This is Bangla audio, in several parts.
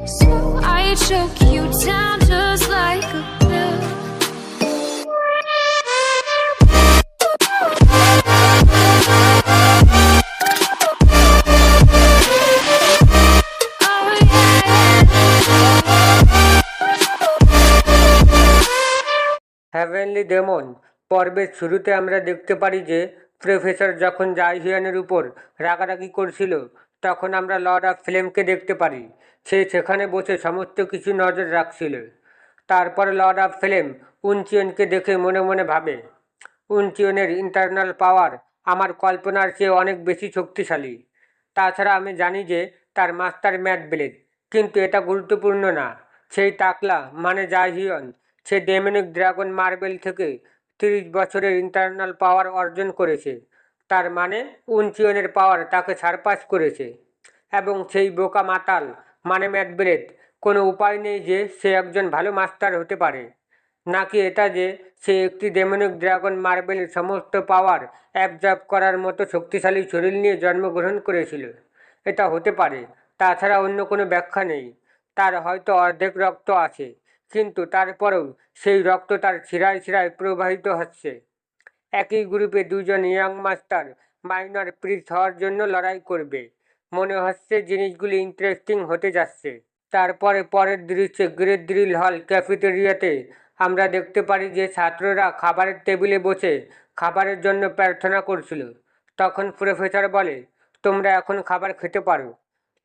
So I choke you down just like a pill. Oh yeah. Heavenly demon পর্বের শুরুতে আমরা দেখতে পারি যে প্রফেসর যখন জাইহিয়ানের উপর রাগারাগি করছিল, তখন আমরা লর্ড অফ ফ্লেমকে দেখতে পারি। সে সেখানে বসে সমস্ত কিছু নজর রাখছিল। তারপর লর্ড অফ ফ্লেম উনচিয়নকে দেখে মনে মনে ভাবে, উনচিয়নের ইন্টারনাল পাওয়ার আমার কল্পনার চেয়ে অনেক বেশি শক্তিশালী। তাছাড়া আমি জানি যে তার মাস্টার ম্যাট ব্লেড, কিন্তু এটা গুরুত্বপূর্ণ না। সেই টাকলা মানে জাইহিয়ন, সে ডেমনিক ড্রাগন মার্বেল থেকে 30 বছরের ইন্টারনাল পাওয়ার অর্জন করেছে। তার মানে উনচিয়নের পাওয়ার তাকে সারপাস করেছে। এবং সেই বোকা মাতাল মানে ম্যাট ব্লেড, কোনো উপায় নেই যে সে একজন ভালো মাস্টার হতে পারে, নাকি এটা যে সে একটি ডেমনিক ড্রাগন মার্বেলের সমস্ত পাওয়ার অ্যাবজর্ব করার মতো শক্তিশালী শরীর নিয়ে জন্মগ্রহণ করেছিল। এটা হতে পারে, তাছাড়া অন্য কোনো ব্যাখ্যা নেই। তার হয়তো অর্ধেক রক্ত আছে, কিন্তু তারপরেও সেই রক্ত তার শিরায় শিরায় প্রবাহিত হচ্ছে। একই গ্রুপে দুজন ইয়াং মাস্টার মাইনর প্রিন্স হওয়ার জন্য লড়াই করবে। মনে হচ্ছে জিনিসগুলি ইন্টারেস্টিং হতে যাচ্ছে। তারপরে পরের দৃশ্যে গ্রেট ড্রিল হল ক্যাফেটেরিয়াতে আমরা দেখতে পারি যে ছাত্ররা খাবারের টেবিলে বসে খাবারের জন্য প্রার্থনা করছিল। তখন প্রফেসর বলে, তোমরা এখন খাবার খেতে পারো।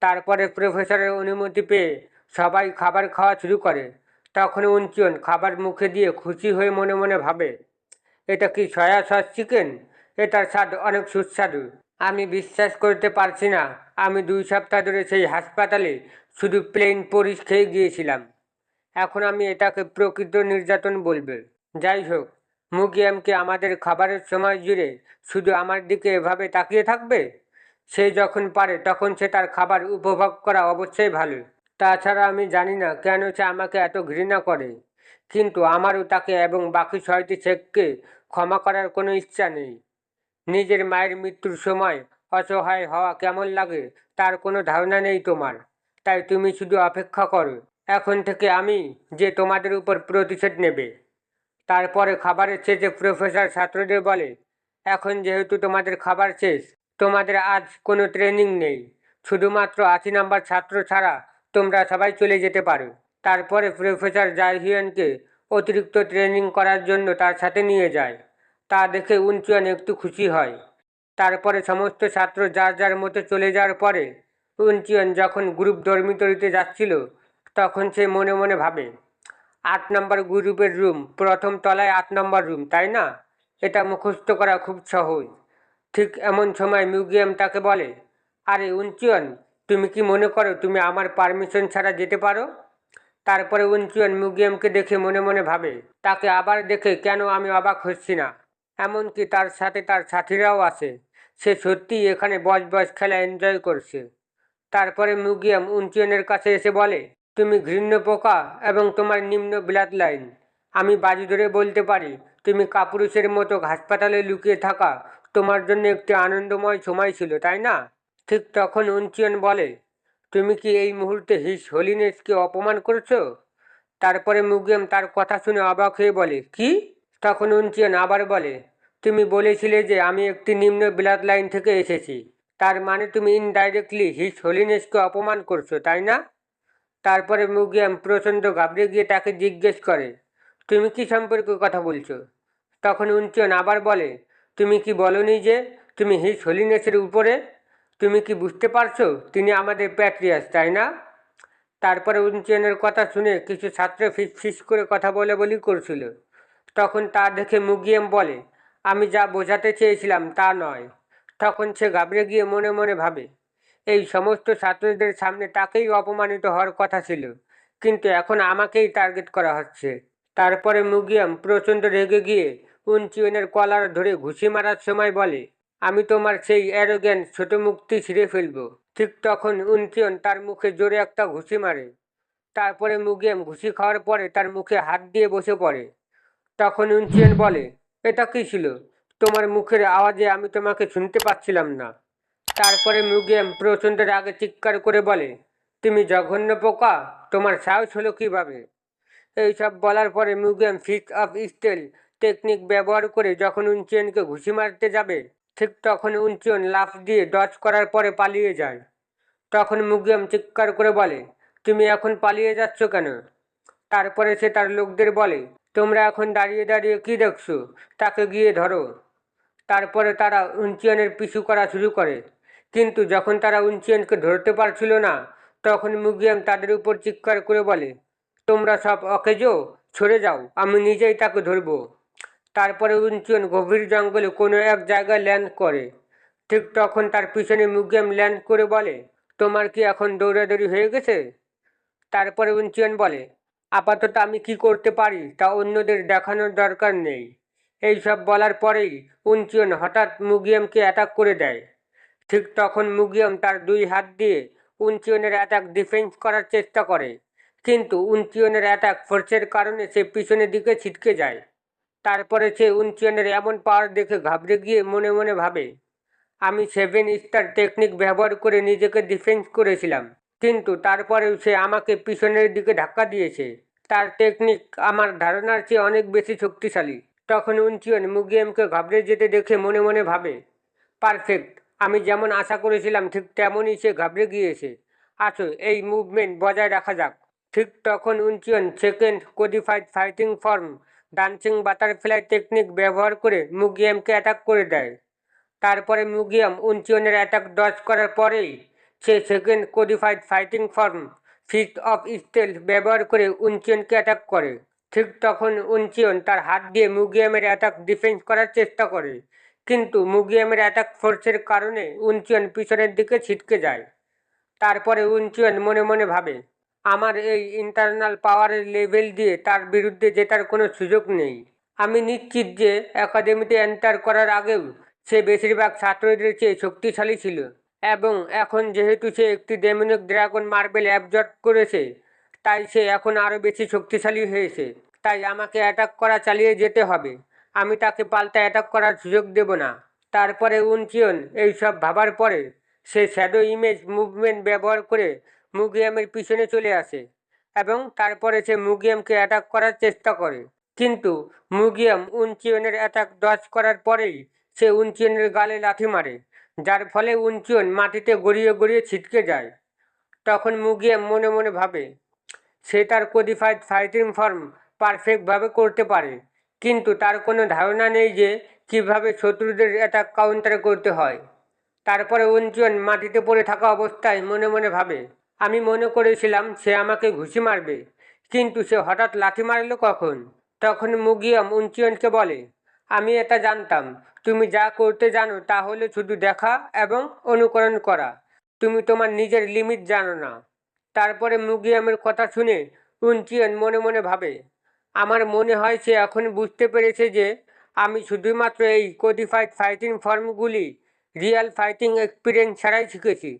তারপরে প্রফেসরের অনুমতি পেয়ে সবাই খাবার খাওয়া শুরু করে। তখন উনচিয়ন খাবার মুখে দিয়ে খুশি হয়ে মনে মনে ভাবে, এটা কি সয়া সস চিকেন? এটার স্বাদ অনেক সুস্বাদু। আমি বিশ্বাস করতে পারছি না, আমি 2 সপ্তাহ ধরে সেই হাসপাতালে শুধু প্লেন পরিস খেয়ে গিয়েছিলাম। এখন আমি এটাকে প্রকৃত নির্যাতন বলবে। যাই হোক, মুগিয়ামকে আমাদের খাবারের সময় জুড়ে শুধু আমার দিকে এভাবে তাকিয়ে থাকবে? সে যখন পারে তখন সে তার খাবার উপভোগ করা অবশ্যই ভালো। তাছাড়া আমি জানি না কেন সে আমাকে এত ঘৃণা করে, কিন্তু আমারও তাকে এবং বাকি 6টি ছেলেকে ক্ষমা করার কোনো ইচ্ছা নেই। নিজের মায়ের মৃত্যুর সময় অসহায় হওয়া কেমন লাগে তার কোনো ধারণা নেই তোমার। তাই তুমি শুধু অপেক্ষা করো, এখন থেকে আমি যে তোমাদের উপর প্রতিশোধ নেবে। তারপরে খাবারের শেষে প্রফেসর ছাত্রদের বলে, এখন যেহেতু তোমাদের খাবার শেষ, তোমাদের আজ কোনো ট্রেনিং নেই। শুধুমাত্র 80 নম্বর ছাত্র ছাড়া তোমরা সবাই চলে যেতে পারো। তারপরে প্রফেসর জাইহিয়ানকে অতিরিক্ত ট্রেনিং করার জন্য তার সাথে নিয়ে যায়। তা দেখে উনচুয়ান একটু খুশি হয়। তারপরে সমস্ত ছাত্র যার যার মতো চলে যাওয়ার পরে উনচিয়ন যখন গ্রুপ ডরমিটরিতে যাচ্ছিল, তখন সে মনে মনে ভাবে, 8 নম্বর গ্রুপের রুম প্রথম তলায়, 8 নম্বর রুম, তাই না? এটা মুখস্থ করা খুব সহজ। ঠিক এমন সময় মিউজিয়াম তাকে বলে, আরে উনচিয়ন, তুমি কি মনে করো তুমি আমার পারমিশন ছাড়া যেতে পারো? তারপরে উনচিয়ন মিউজিয়ামকে দেখে মনে মনে ভাবে, তাকে আবার দেখে কেন আমি অবাক হচ্ছি না। এমনকি তার সাথে তার সাথীরাও আছে। সে সত্যিই এখানে বস বস খেলা এনজয় করছে। তারপরে মিউজিয়াম উনচিয়নের কাছে এসে বলে, তুমি ঘৃণ্য পোকা এবং তোমার নিম্ন ব্লাড লাইন। আমি বাজি ধরে বলতে পারি তুমি কাপুরুষের মতো হাসপাতালে লুকিয়ে থাকা তোমার জন্য একটি আনন্দময় সময় ছিল, তাই না? ঠিক তখন উনচিয়ন বলে, তুমি কি এই মুহূর্তে হিস হোলিনেসকে অপমান করছো? তারপরে মুগিয়াম তার কথা শুনে অবাক হয়ে বলে, কি? তখন উনচিয়ন আবার বলে, তুমি বলেছিলে যে আমি একটি নিম্ন ব্লাড লাইন থেকে এসেছি। তার মানে তুমি ইনডাইরেক্টলি হিস হোলিনেসকে অপমান করছো, তাই না? তারপরে মুগিয়াম প্রচণ্ড ঘাবড়ে গিয়ে তাকে জিজ্ঞেস করে, তুমি কি সম্পর্কে কথা বলছো? তখন উনচিয়ন আবার বলে, তুমি কি বলনি যে তুমি হিস হোলিনেসের উপরে? তুমি কি বুঝতে পারছো তিনি আমাদের প্যাট্রিয়াস, তাই না? তারপরে উনচিয়নের কথা শুনে কিছু ছাত্র ফিস করে কথা বলে বলি করছিল। তখন তা দেখে মুগিয়াম বলে, আমি যা বোঝাতে চেয়েছিলাম তা নয়। তখন সে ঘাবড়ে গিয়ে মনে মনে ভাবে, এই সমস্ত ছাত্রদের সামনে তাকেই অপমানিত হওয়ার কথা ছিল, কিন্তু এখন আমাকেই টার্গেট করা হচ্ছে। তারপরে মুগিয়াম প্রচণ্ড রেগে গিয়ে উনচিয়নের কলার ধরে ঘুষি মারার সময় বলে, আমি তোমার সেই অ্যারোগ্যান্ট ছোট মুখটি ছিঁড়ে ফেলবো। ঠিক তখন উনচিয়ন তার মুখে জোরে একটা ঘুষি মারে। তারপরে মুগিয়াম ঘুষি খাওয়ার পরে তার মুখে হাত দিয়ে বসে পড়ে। তখন উনচিয়ন বলে, এটা কী ছিল? তোমার মুখের আওয়াজে আমি তোমাকে শুনতে পাচ্ছিলাম না। তারপরে মুগিয়াম প্রচণ্ড রাগে চিৎকার করে বলে, তুমি জঘন্য পোকা, তোমার সাহস হলো কিভাবে? এইসব বলার পরে মুগিয়াম ফিস্ট অফ স্টিল টেকনিক ব্যবহার করে যখন উনচিয়নকে ঘুষি মারতে যাবে, ঠিক তখন উনচিয়ন লাফ দিয়ে ডজ করার পরে পালিয়ে যায়। তখন মুগিয়াম চিৎকার করে বলে, তুমি এখন পালিয়ে যাচ্ছ কেন? তারপরে সে তার লোকদের বলে, তোমরা এখন দাঁড়িয়ে দাঁড়িয়ে কি দেখছো, তাকে গিয়ে ধরো। তারপরে তারা উনচিয়নের পিছু করা শুরু করে, কিন্তু যখন তারা উনচিয়নকে ধরতে পারছিল না, তখন মুগিয়াম তাদের উপর চিৎকার করে বলে, তোমরা সব অকেজো, সরে যাও, আমি নিজেই তাকে ধরবো। তারপরে উনচিয়ন গভীর জঙ্গলে কোনো এক জায়গায় ল্যান্ড করে। ঠিক তখন তার পিছনে মুগিয়াম ল্যান্ড করে বলে, তোমার কি এখন দৌড়াদৌড়ি হয়ে গেছে? তারপরে উনচিয়ন বলে, আপাতত আমি কি করতে পারি তা অন্যদের দেখানোর দরকার নেই। এইসব বলার পরেই উনচিয়ন হঠাৎ মুগিয়ামকে অ্যাটাক করে দেয়। ঠিক তখন মুগিয়াম তার দুই হাত দিয়ে উনচিয়নের অ্যাটাক ডিফেন্স করার চেষ্টা করে, কিন্তু উনচিয়নের অ্যাটাক ফোর্সের কারণে সে পিছনের দিকে ছিটকে যায়। তারপরে সে উনচিয়নের এমন পাওয়ার দেখে ঘাবড়ে গিয়ে মনে মনে ভাবে, আমি 7 স্টার টেকনিক ব্যবহার করে নিজেকে ডিফেন্স করেছিলাম, কিন্তু তারপরেও সে আমাকে পিছনের দিকে ধাক্কা দিয়েছে। তার টেকনিক আমার ধারণার চেয়ে অনেক বেশি শক্তিশালী। তখন উনচিয়ন মুগিয়ামকে ঘাবড়ে যেতে দেখে মনে মনে ভাবে, পারফেক্ট, আমি যেমন আশা করেছিলাম ঠিক তেমনই সে ঘাবড়ে গিয়েছে। আসো এই মুভমেন্ট বজায় রাখা যাক। ঠিক তখন উনচিয়ন second codified fighting form dancing butterfly technique ব্যবহার করে মুগিয়ামকে অ্যাটাক করে দেয়। তারপরে মুগিয়াম উনচিয়নের অ্যাটাক ডজ করার পরেই সে second codified fighting form fist of steel ব্যবহার করে উনচিয়নকে অ্যাটাক করে। ঠিক তখন উনচিয়ন তার হাত দিয়ে মুগিয়ামের অ্যাটাক ডিফেন্স করার চেষ্টা করে, কিন্তু মুগিয়ামের অ্যাটাক ফোর্সের কারণে উনচিয়ন পিছনের দিকে ছিটকে যায়। তারপরে উনচিয়ন মনে মনে ভাবে, আমার এই ইন্টারনাল পাওয়ারের লেভেল দিয়ে তার বিরুদ্ধে জেতার কোনো সুযোগ নেই। আমি নিশ্চিত যে একাডেমিতে এন্টার করার আগেও সে বেশিরভাগ ছাত্রদের চেয়ে শক্তিশালী ছিল, এবং এখন যেহেতু সে একটি ডেমনিক ড্রাগন মার্বেল অ্যাবজর্ব করেছে, তাই সে এখন আরও বেশি শক্তিশালী হয়েছে। তাই আমাকে অ্যাটাক করা চালিয়ে যেতে হবে, আমি তাকে পাল্টা অ্যাটাক করার সুযোগ দেব না। তারপরে উনচিয়ন এইসব ভাবার পরে সে শ্যাডো ইমেজ মুভমেন্ট ব্যবহার করে মুগিয়ামের পিছনে চলে আসে, এবং তারপরে সে মুগিয়ামকে অ্যাটাক করার চেষ্টা করে, কিন্তু মুগিয়াম উনচিয়নের অ্যাটাক ডজ করার পরেই সে উনচিয়নের গালে লাথি মারে, যার ফলে উনচিয়ন মাটিতে গড়িয়ে গড়িয়ে ছিটকে যায়। তখন মুগিয়াম মনে মনে ভাবে, সে তার কোডিফাইড ফাইটিং ফর্ম পারফেক্টভাবে করতে পারে, কিন্তু তার কোনো ধারণা নেই যে কীভাবে শত্রুদের অ্যাটাক কাউন্টার করতে হয়। তারপরে উনচিয়ন মাটিতে পড়ে থাকা অবস্থায় মনে মনে ভাবে, আমি মনে করেছিলাম সে আমাকে ঘুষি মারবে, কিন্তু সে হঠাৎ লাথি মারল কখন? তখন মুগিয়াম উনচিয়নকে বলে, আমি এটা জানতাম, তুমি যা করতে জানো তা হলো শুধু দেখা এবং অনুকরণ করা, তুমি তোমার নিজের লিমিট জানো না। তারপরে মুগিয়ামের কথা শুনে উনচিয়ন মনে মনে ভাবে, আমার মনে হয় সে এখন বুঝতে পেরেছে যে আমি শুধুমাত্র এই কোডিফাইড ফাইটিং ফর্মগুলি রিয়েল ফাইটিং এক্সপিরিয়েন্স ছাড়াই শিখেছি।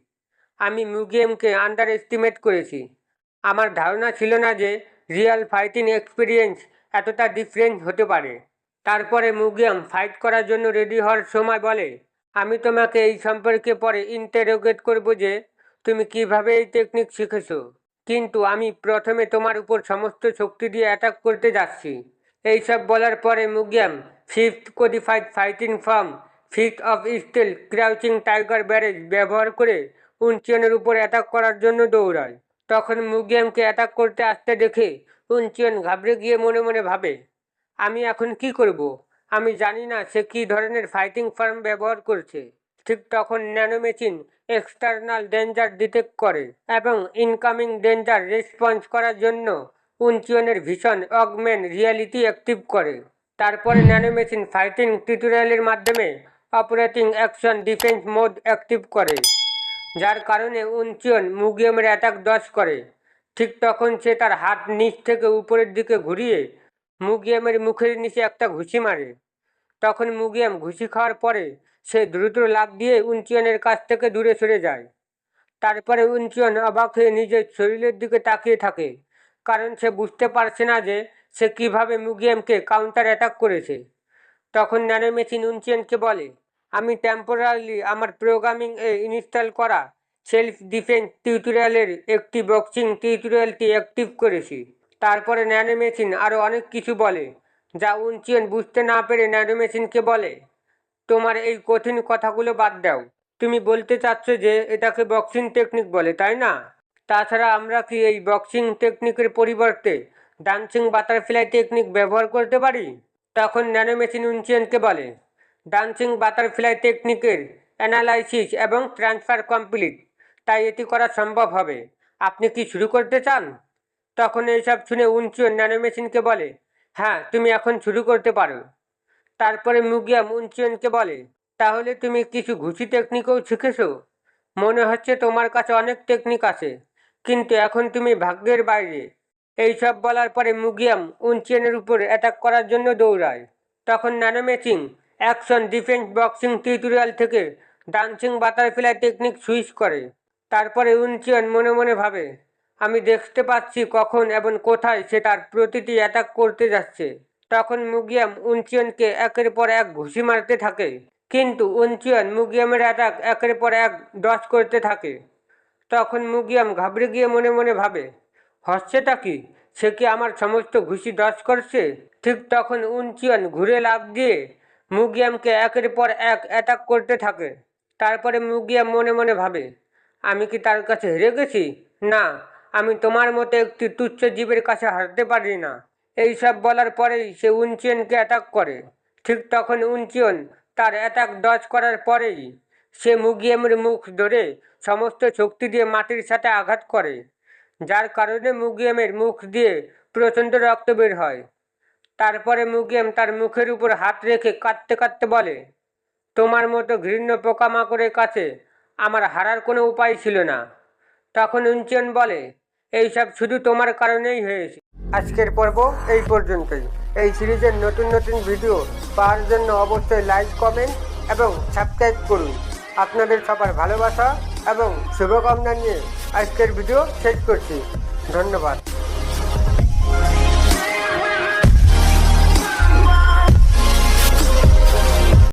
আমি মুগিয়ামকে আন্ডার এস্টিমেট করেছি। আমার ধারণা ছিল না যে রিয়েল ফাইটিং এক্সপিরিয়েন্স এতটা ডিফারেন্ট হতে পারে। তারপরে মুগিয়াম ফাইট করার জন্য রেডি হওয়ার সময় বলে, আমি তোমাকে এই সম্পর্কে পরে ইন্টারোগেট করব যে তুমি কিভাবে এই টেকনিক শিখেছো, কিন্তু আমি প্রথমে তোমার উপর সমস্ত শক্তি দিয়ে অ্যাটাক করতে যাচ্ছি। এইসব বলার পরে মুগিয়াম fifth codified fighting form fist of steel crouching tiger barrage ব্যবহার করে উনচিয়নের উপর অ্যাটাক করার জন্য দৌড়ায়। তখন মুগিয়ামকে অ্যাটাক করতে আসতে দেখে উনচিয়ন ঘাবড়ে গিয়ে মনে মনে ভাবে, আমি এখন কি করব? আমি জানি না সে কী ধরনের ফাইটিং ফর্ম ব্যবহার করছে। ঠিক তখন nano machine external danger detect করে এবং ইনকামিং ডেঞ্জার রেসপন্স করার জন্য উনচিয়নের ভিশন অগমেন্ট রিয়ালিটি অ্যাক্টিভ করে। তারপরে ন্যানো মেশিন ফাইটিং টিউটোরিয়ালের মাধ্যমে operating action defence mode active করে, যার কারণে উনচিয়ন মুগিয়ামের অ্যাটাক ডজ করে। ঠিক তখন সে তার হাত নিচ থেকে উপরের দিকে ঘুরিয়ে মুগিয়ামের মুখের নিচে একটা ঘুষি মারে। তখন মুগিয়াম ঘুষি খাওয়ার পরে সে দ্রুত লাফ দিয়ে উনচিয়নের কাছ থেকে দূরে সরে যায়। তারপরে উনচিয়ন অবাক হয়ে নিজের শরীরের দিকে তাকিয়ে থাকে, কারণ সে বুঝতে পারছে না যে সে কিভাবে মুগিয়ামকে কাউন্টার অ্যাটাক করেছে। তখন ন্যানো মেশিন উনচিয়নকে বলে, আমি টেম্পোরারিলি আমার প্রোগ্রামিং ইনস্টল করা সেলফ ডিফেন্স টিউটোরিয়ালের একটি বক্সিং টিউটোরিয়ালটি অ্যাক্টিভ করেছি। তারপরে ন্যানোমেশিন আরও অনেক কিছু বলে, যা উনচিয়ন বুঝতে না পেরে ন্যানোমেশিনকে বলে, তোমার এই কঠিন কথাগুলো বাদ দাও। তুমি বলতে চাচ্ছ যে এটাকে বক্সিং টেকনিক বলে, তাই না? তাছাড়া আমরা কি এই বক্সিং টেকনিকের পরিবর্তে ডান্সিং বাটারফ্লাই টেকনিক ব্যবহার করতে পারি? তখন ন্যানোমেশিন উনচিয়নকে বলে, ডান্সিং বাটারফ্লাই টেকনিকের অ্যানালাইসিস এবং ট্রান্সফার কমপ্লিট, তাই এটি করা সম্ভব হবে। আপনি কি শুরু করতে চান? তখন এইসব শুনে উনচিয়ন ন্যানোমেশিনকে বলে, হ্যাঁ, তুমি এখন শুরু করতে পারো। তারপরে মুগিয়াম উনচিয়নকে বলে, তাহলে তুমি কিছু ঘুষি টেকনিকও শিখেছো? মনে হচ্ছে তোমার কাছে অনেক টেকনিক আছে, কিন্তু এখন তুমি ভাগ্যের বাইরে। এইসব বলার পরে মুগিয়াম উনচিয়নের উপর অ্যাটাক করার জন্য দৌড়ায়। তখন ন্যানোমেশিন অ্যাকশন ডিফেন্স বক্সিং টিউটোরিয়াল থেকে ডান্সিং বাটারফ্লাই টেকনিক সুইচ করে। তারপরে উনচিয়ন মনে মনে ভাবে, আমি দেখতে পাচ্ছি কখন এবং কোথায় সে তার প্রতিটি অ্যাটাক করতে যাচ্ছে। তখন মুগিয়াম উনচিয়নকে একের পর এক ঘুষি মারতে থাকে, কিন্তু উনচিয়ন মুগিয়ামের অ্যাটাক একের পর এক ডজ করতে থাকে। তখন মুগিয়াম ঘাবড়ে গিয়ে মনে মনে ভাবে, হচ্ছেটা কি? সে কি আমার সমস্ত ঘুষি ডজ করছে? ঠিক তখন উনচিয়ন ঘুরে লাফ দিয়ে মুগিয়ামকে একের পর এক অ্যাটাক করতে থাকে। তারপরে মুগিয়াম মনে মনে ভাবে, আমি কি তার কাছে হেরে গেছি? না, আমি তোমার মতো একটি তুচ্ছ জীবের কাছে হারতে পারি না। এইসব বলার পরেই সে উনচিয়নকে অ্যাটাক করে। ঠিক তখন উনচিয়ন তার অ্যাটাক ডজ করার পরেই সে মুগিয়ামের মুখ ধরে সমস্ত শক্তি দিয়ে মাটির সাথে আঘাত করে, যার কারণে মুগিয়ামের মুখ দিয়ে প্রচণ্ড রক্ত বের হয়। তারপরে মুগিয়াম তার মুখের উপর হাত রেখে কাঁদতে কাঁদতে বলে, তোমার মতো ঘৃণ্য পোকামাকড়ের কাছে আমার হারার কোনো উপায় ছিল না। তখন উনচিয়ন বলে, এইসব শুধু তোমার কারণেই হয়েছে। আজকের পর্ব এই পর্যন্তই। এই সিরিজের নতুন নতুন ভিডিও পাওয়ার জন্য অবশ্যই লাইক, কমেন্ট এবং সাবস্ক্রাইব করুন। আপনাদের সবার ভালোবাসা এবং শুভকামনা নিয়ে আজকের ভিডিও শেষ করছি। ধন্যবাদ।